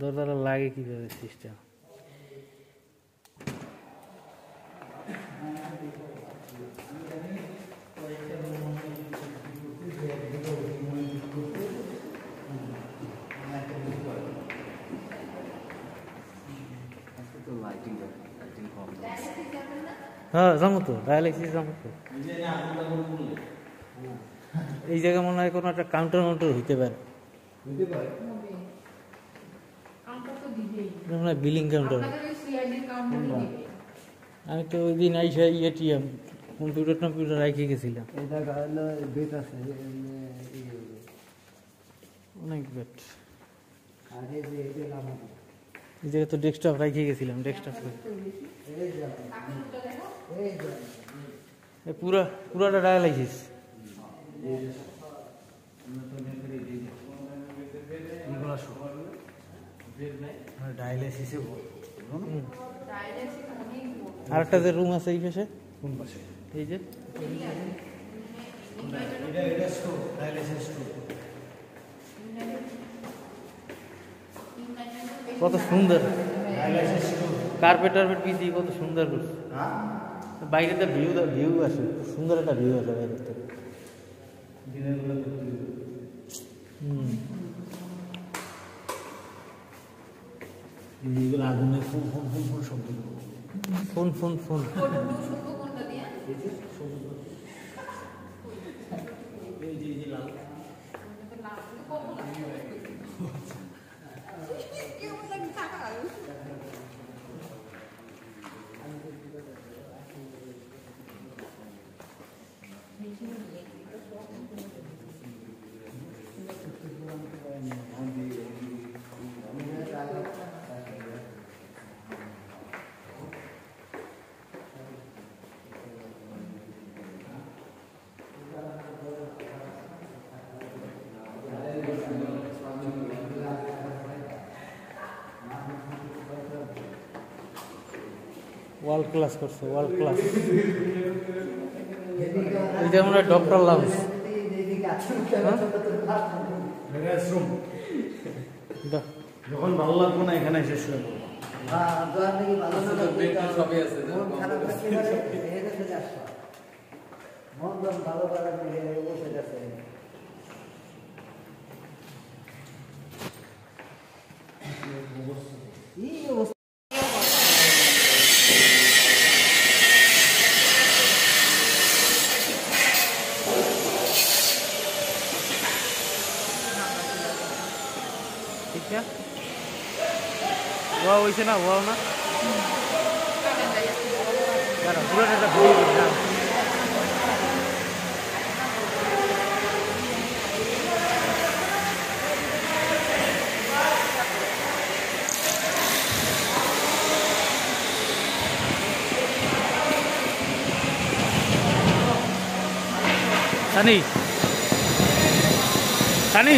দরজাটা লাগে কিভাবে সিস্টেম? হ্যাঁ যাবো তো, ডায়ালাইসিস যাবো তো। এই জায়গায় মনে হয় কোনো একটা কাউন্টার হইতে পারে, মনে হয় বিলিং কাউন্টার। আমি তো ওই দিন আইসা এটিএম কম্পিউটার রাখে গেছিলাম। অনেক বেট। এই জায়গায় তো ডেস্কটপ রাখে গেছিলাম, ডেস্কটপ পুরাটা ডায়ালাইসিস। আর একটা যে রুম আছে এই পাশে, কোন পাশে? এই যে কত সুন্দর কার্পেট টার্পেট পিছি, কত সুন্দর করছে। বাইরে তো ভিউ আছে, সুন্দর একটা ভিউ আছে বাইরের থেকে। আগুনের ফোন ফোন ফোন ফোন শব্দ, phone phone phone world class করছে, ওয়ার্ল্ড ক্লাস। এই যেমন ডক্টর লাউন্জ, যখন ভালো লাগবো না এখানে এসে শুয়ে ठीक है। वाह वैसे ना वाह ना यार पूरा डेटा भूल गया। सनी सनी